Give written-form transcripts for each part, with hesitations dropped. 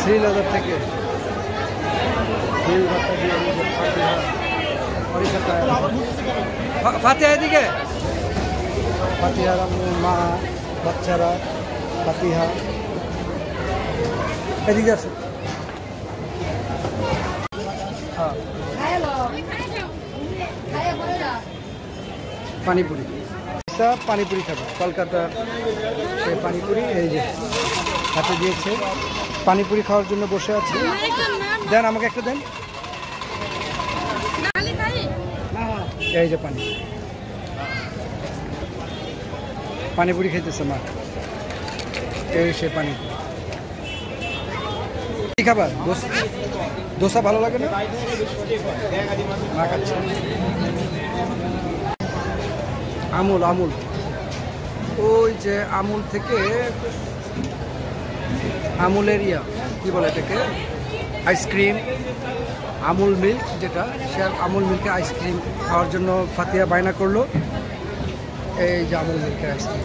শ্রীনগর থেকে ফাতিহা এদিকে ফাতিহার মা বাচ্চারা ফাতিহা এদিকে আছে পানিপুরি পানিপুরি খাবে কলকাতার সেই পানিপুরি এই যে হাতে দিয়েছে পানিপুরি খাওয়ার জন্য বসে আছে দেন আমাকে একটা দেন এই যে পানিপুরি খাইতেছে মা এই সে পানিপুরি কি খাবার দোসা ভালো লাগে না মা খাচ্ছে আমুল ওই যে আমুল থেকে আমুলের কি বলে এটাকে আইসক্রিম আমুল মিল্ক যেটা সে আমুল মিল্কে আইসক্রিম খাওয়ার জন্য ফাতিহা বায়না করলো এই যে আমুল মিল্কের আইসক্রিম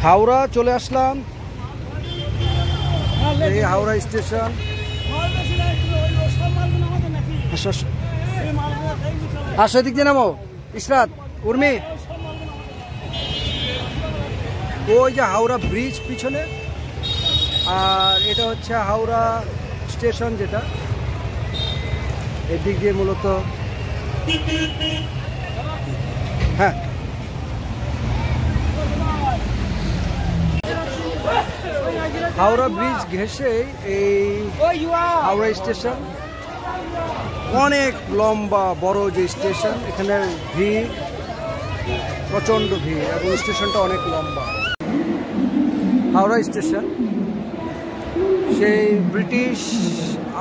হাওড়া চলে আসলাম এই হাওড়া স্টেশন আসো এদিক দিয়ে নামো ইশরাত উর্মি ওই যে হাওড়া ব্রিজ পিছনে আর এটা হচ্ছে হাওড়া স্টেশন যেটা এদিক দিয়ে মূলত হ্যাঁ হাওড়া ব্রিজ ঘেঁষে এই হাওড়া স্টেশন অনেক লম্বা বড় যে স্টেশন এখানে ভিড় প্রচণ্ড ভিড় এবং স্টেশনটা অনেক লম্বা হাওড়া স্টেশন সেই ব্রিটিশ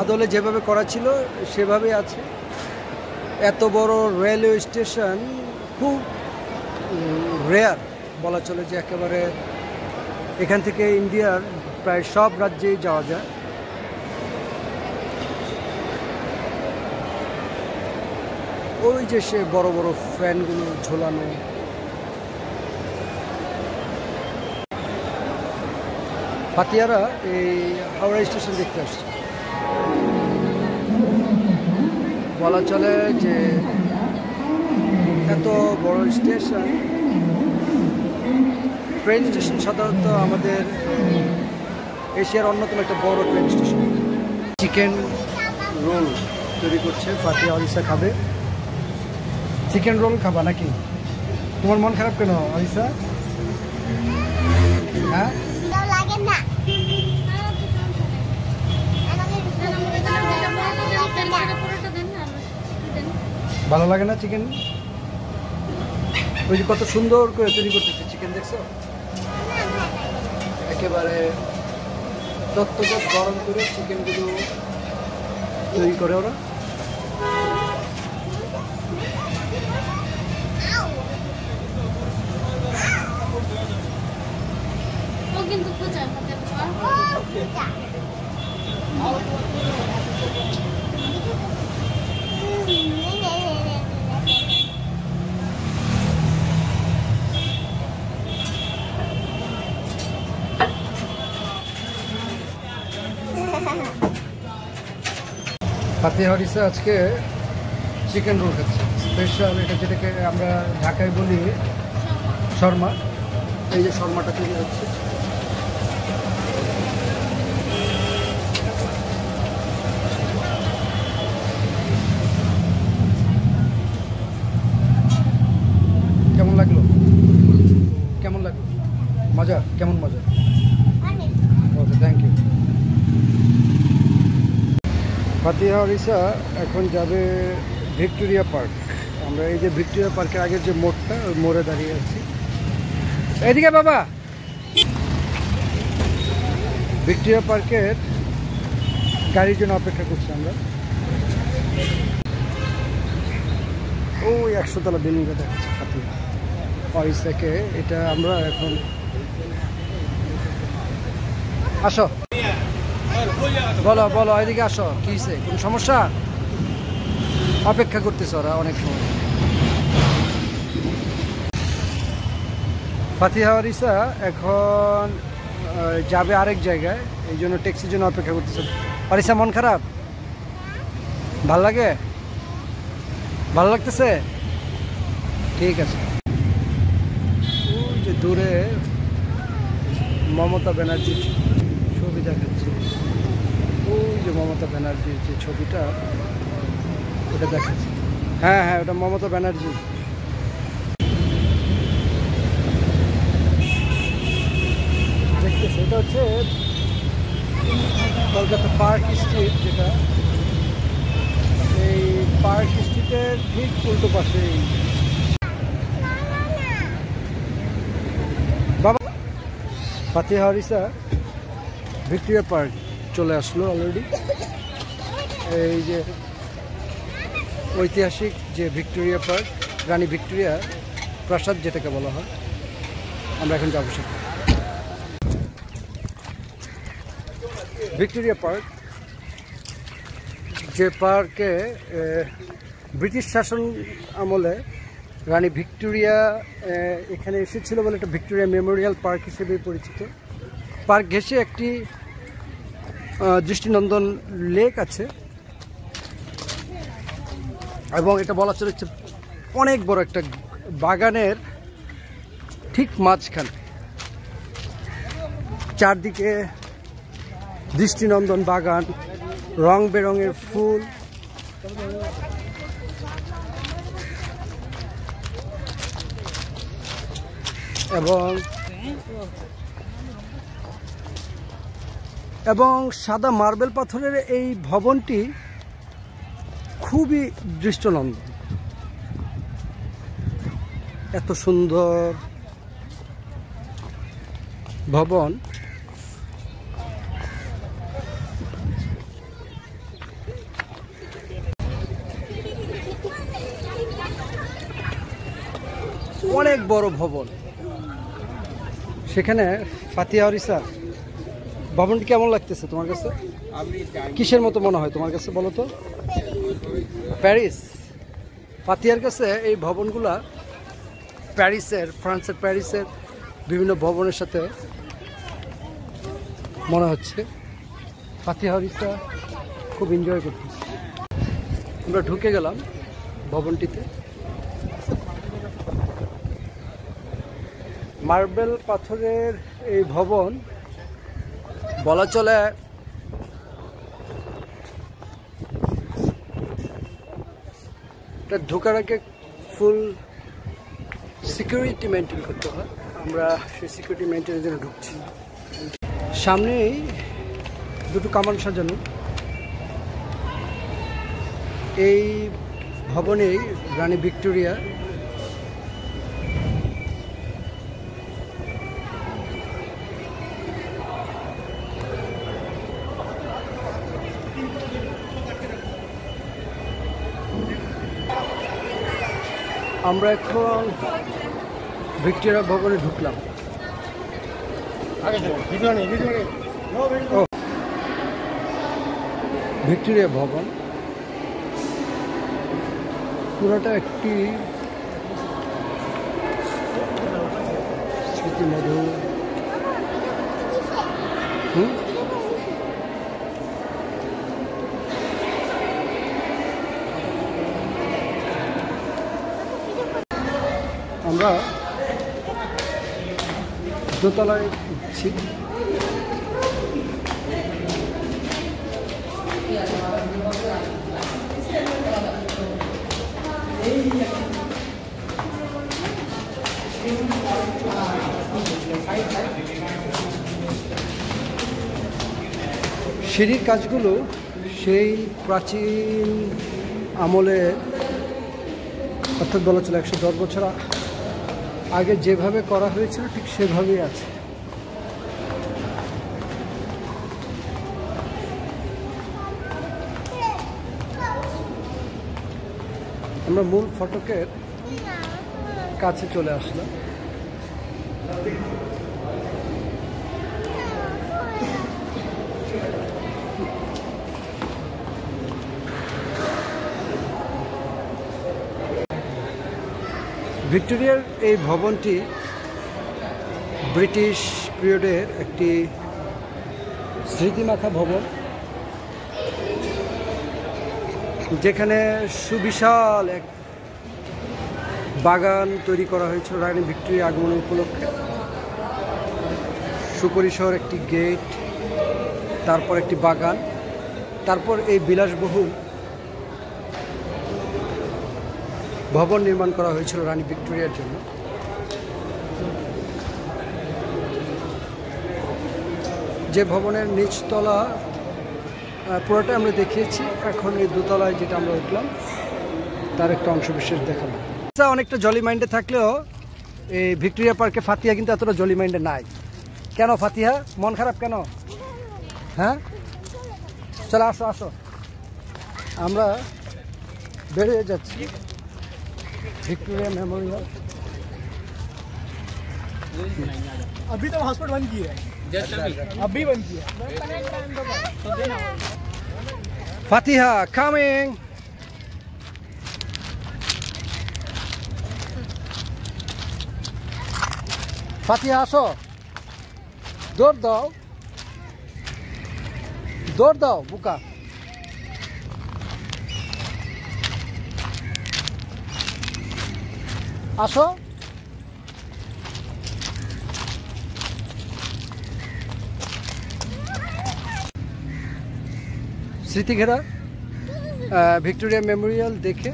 আদলে যেভাবে করা ছিল সেভাবে আছে এত বড় রেলওয়ে স্টেশন খুব রেয়ার বলা চলে যে একেবারে এখান থেকে ইন্ডিয়ার প্রায় সব রাজ্যেই যাওয়া যায় ওই যে সে বড় বড় ফ্যানগুলো ঝোলানো ফাতিহারা এই হাওড়া স্টেশন দেখতে আসছে বলা চলে যে এত বড় স্টেশন ট্রেন স্টেশন সাধারণত আমাদের এশিয়ার অন্যতম একটা বড় ট্রেন স্টেশন চিকেন রোল তৈরি করছে ফাতিহা আরিসা খাবে চিকেন রোল খাবা নাকি তোমার মন খারাপ কেন আরিসা হ্যাঁ ভালো লাগে না চিকেন ওই যে কত সুন্দর করে তৈরি করতেছে চিকেন দেখছো একেবারে তত্ত্বগত গরম করে চিকেনগুলো তৈরি করে ওরা ফাতিহা আরিসা আজকে চিকেন রোল খাচ্ছে স্পেশাল এটা যেটাকে আমরা ঢাকায় বলি শর্মা এই যে শর্মাটা তৈরি হচ্ছে কেমন লাগলো মজা কেমন মজা ওকে থ্যাংক ইউ ফাতিহা আরিসা এখন যাবে ভিক্টোরিয়া পার্ক আমরা এই যে ভিক্টোরিয়া পার্কের আগের যে মোড়টা ওই মোড়ে দাঁড়িয়ে আছি এদিকে বাবা ভিক্টোরিয়া পার্কের গাড়ির জন্য অপেক্ষা করছি আমরা ওই 100 তলা বিল্ডিংটা দেখাচ্ছি ফাতিহা আরিসাকে এটা আমরা এখন আসো বলো এদিকে আসো কি হয়েছে কোনো সমস্যা অপেক্ষা করতেছ ওরা অনেক সময় ফাতিহা আরিসা এখন যাবে আরেক জায়গায়, এই জন্য ট্যাক্সির জন্য অপেক্ষা করতেছে। আরিসা মন খারাপ? ভাল লাগে? ভালো লাগতেছে? ঠিক আছে। ওই যে দূরে মমতা ব্যানার্জির ছবি দেখাচ্ছে, ওই যে মমতা ব্যানার্জির যে ছবিটা ওটা দেখাচ্ছে। হ্যাঁ হ্যাঁ, ওটা মমতা ব্যানার্জি। দেখতেছে, এটা হচ্ছে কলকাতা পার্ক স্ট্রিট, যেটা এই পার্ক স্ট্রিটের ঠিক উল্টো পাশে। বাবা ফাতিহা হরিসা ভিক্টোরিয়া পার্ক চলে আসলো অলরেডি। এই যে ঐতিহাসিক যে ভিক্টোরিয়া পার্ক, রানী ভিক্টোরিয়া প্রাসাদ যেটাকে বলা হয়, আমরা এখন যাবো সেখানে। ভিক্টোরিয়া পার্ক, যে পার্কে ব্রিটিশ শাসন আমলে রানী ভিক্টোরিয়া এখানে এসেছিল বলে এটা ভিক্টোরিয়া মেমোরিয়াল পার্ক হিসেবে পরিচিত। পার্ক ঘেঁষে একটি দৃষ্টিনন্দন লেক আছে, এবং এটা বলা চলেছে অনেক বড় একটা বাগানের ঠিক মাঝখানে, চারদিকে দৃষ্টিনন্দন বাগান, রং বেরঙের ফুল, এবং সাদা মার্বেল পাথরের এই ভবনটি খুবই দৃষ্টিনন্দন। এত সুন্দর ভবন অনেক বড় ভবন। সেখানে ফাতিহা হরিসা ভবনটি কেমন লাগতেছে তোমার কাছে? কিসের মতো মনে হয় তোমার কাছে বলো তো? প্যারিস। ফাতিহার কাছে এই ভবনগুলা প্যারিসের, ফ্রান্সের প্যারিসের বিভিন্ন ভবনের সাথে মনে হচ্ছে। ফাতিহা হরিসা খুব এনজয় করতেছে। আমরা ঢুকে গেলাম ভবনটিতে। মার্বেল পাথরের এই ভবন বলা চলে এটা ঢোকার আগে ফুল সিকিউরিটি মেনটেন করতে হয়। আমরা সেই সিকিউরিটি মেনটেনের জন্য ঢুকছি। সামনেই দুটো কামান সাজানো। এই ভবনেই রানী ভিক্টোরিয়া আমরা এখন ভিক্টোরিয়া ভবনে ঢুকলাম। ভিক্টোরিয়া ভবন পুরোটা একটি স্মৃতিমধুর। আমরা দোতলায় উঠছি। সিঁড়ির কাজগুলো সেই প্রাচীন আমলে, অর্থাৎ বলা চলে 110 বছর আগে যেভাবে করা হয়েছিল ঠিক সেভাবেই আছে। আমরা মূল ফটকের কাছে চলে আসলাম। ভিক্টোরিয়ার এই ভবনটি ব্রিটিশ পিরিয়ডের একটি স্মৃতিমাখা ভবন, যেখানে সুবিশাল এক বাগান তৈরি করা হয়েছিল রানী ভিক্টোরিয়া আগমন উপলক্ষে। সুপরিসর একটি গেট, তারপর একটি বাগান, তারপর এই বিলাসবহুল ভবন নির্মাণ করা হয়েছিল রানী ভিক্টোরিয়ার জন্য। যে ভবনের নিচতলা পুরোটা আমরা দেখিয়েছি, এখন এই দোতলায় যেটা আমরা উঠলাম তার একটা অংশ বিশেষ দেখালাম। অনেকটা জলি মাইন্ডে থাকলেও এই ভিক্টোরিয়া পার্কে ফাতিহা কিন্তু এতটা জলি মাইন্ডে নাই। কেন ফাতিহা, মন খারাপ কেন? হ্যাঁ, চলো আসো আসো, আমরা বেরিয়ে যাচ্ছি विक्टोरिया मेमोरियल। अभी तो हॉस्पिटल बंद किया है, अभी बंद किया। फातिहा कमिंग। फातिहा आसो, दौड़ दाओ बुका। আসো, স্মৃতিঘেরা ভিক্টোরিয়া মেমোরিয়াল দেখে,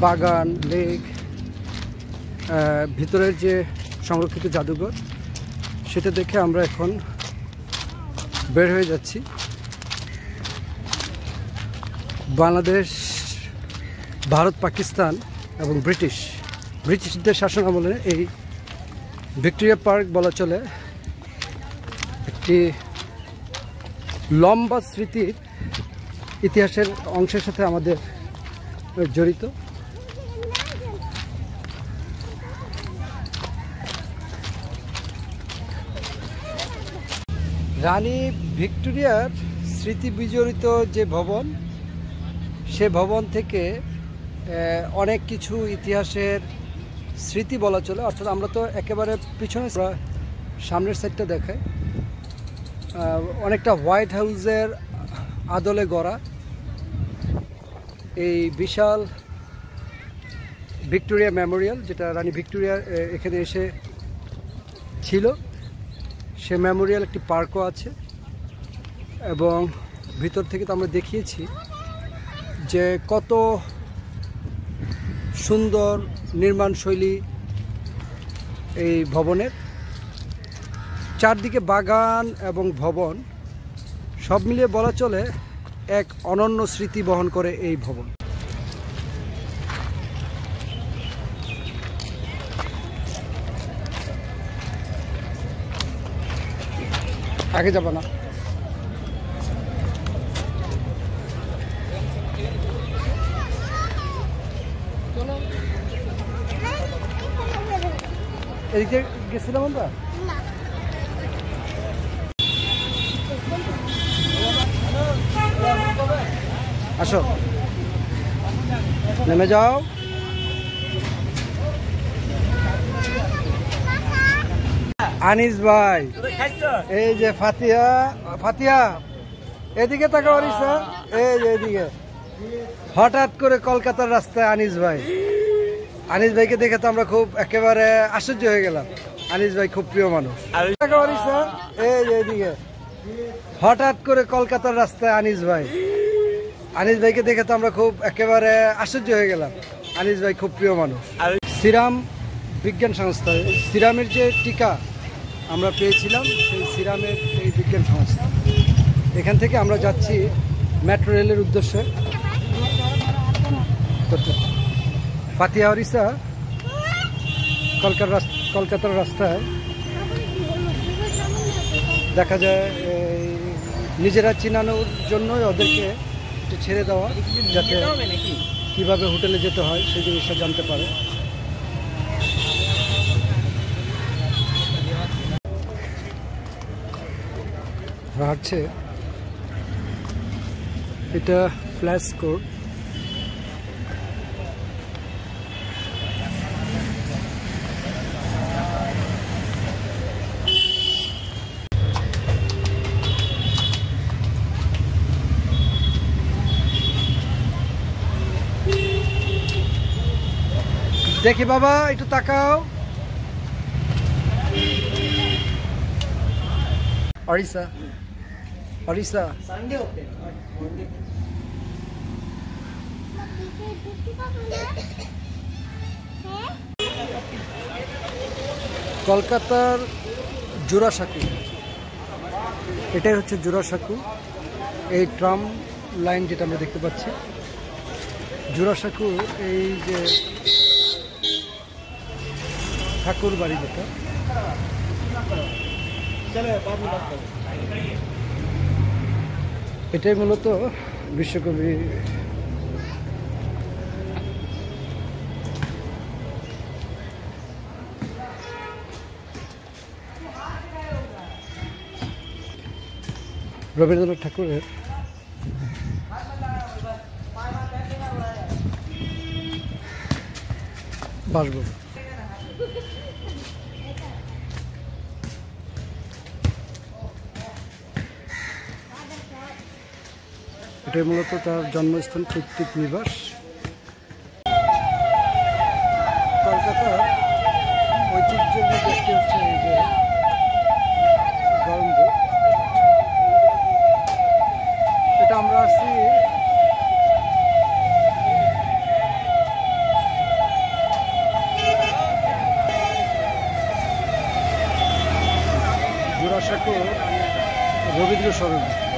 বাগান, লেক, ভিতরের যে সংরক্ষিত জাদুঘর সেটা দেখে আমরা এখন বের হয়ে যাচ্ছি। বাংলাদেশ, ভারত, পাকিস্তান এবং ব্রিটিশদের শাসন আমলে এই ভিক্টোরিয়া পার্ক বলা চলে একটি লম্বা স্মৃতির ইতিহাসের অংশের সাথে আমাদের জড়িত। রানী ভিক্টোরিয়ার স্মৃতি বিজড়িত যে ভবন, সে ভবন থেকে অনেক কিছু ইতিহাসের স্মৃতি বলা চলে। অর্থাৎ আমরা তো একেবারে পিছনে, সামনের সাইডটা দেখাই, অনেকটা হোয়াইট হাউসের আদলে গড়া এই বিশাল ভিক্টোরিয়া মেমোরিয়াল, যেটা রানী ভিক্টোরিয়া এখানে এসে ছিল। সে মেমোরিয়াল একটি পার্কও আছে, এবং ভিতর থেকে তো আমরা দেখিয়েছি যে কত সুন্দর নির্মাণ শৈলী এই ভবনের। চারদিকে বাগান এবং ভবন সব মিলিয়ে বলা চলে এক অনন্য স্মৃতি বহন করে এই ভবন। আগে যাব না, এদিকে গেছিলাম আমরা। আসো, নেমে যাও। আনিস ভাই, এই যে ফাতিহা এদিকে তাকাও। আনিসা, এই যে এদিকে। হঠাৎ করে কলকাতার রাস্তায় আনিস ভাইকে দেখে তো আমরা খুব একেবারে আশ্চর্য হয়ে গেলাম। আনিস ভাই খুব প্রিয় মানুষ। এই যে এদিকে। হঠাৎ করে কলকাতার রাস্তায় আনিস ভাইকে দেখে তো আমরা খুব একেবারে আশ্চর্য হয়ে গেলাম। আনিস ভাই খুব প্রিয় মানুষ। সিরাম বিজ্ঞান সংস্থা, সিরামের যে টিকা আমরা পেয়েছিলাম, সেই সিরামের এই বিজ্ঞান সংস্থা। এখান থেকে আমরা যাচ্ছি মেট্রো রেলের উদ্দেশ্যে। ফাতিহা অরিসা কলকাতার রাস্তায় দেখা যায় নিজেরা চিনানোর জন্যই ওদেরকে একটু ছেড়ে দেওয়া, যাতে কিভাবে হোটেলে যেতে হয় সেই জিনিসটা জানতে পারে। হাঁটছে, এটা ফ্ল্যাশ কোড। দেখি বাবা একটু তাকাও। অরিসা অরিসা সানডে ওপেন। কলকাতার জোড়াসাঁকো, এটাই হচ্ছে জোড়াসাঁকো। এই ট্রাম লাইন যেটা আমরা দেখতে পাচ্ছি, জোড়াসাঁকো এই যে ঠাকুর বাড়ি যেটা, এটাই মূলত বিশ্বকবি রবীন্দ্রনাথ ঠাকুরের বাসভবন। এটাই মূলত তার জন্মস্থান, পৈতৃক নিবাস। কলকাতার ঐতিহ্যের মধ্যে একটি হচ্ছে এই যে গরম দুধ। এটা আমরা আছি জোড়াসাঁকো রবীন্দ্র সরোবর।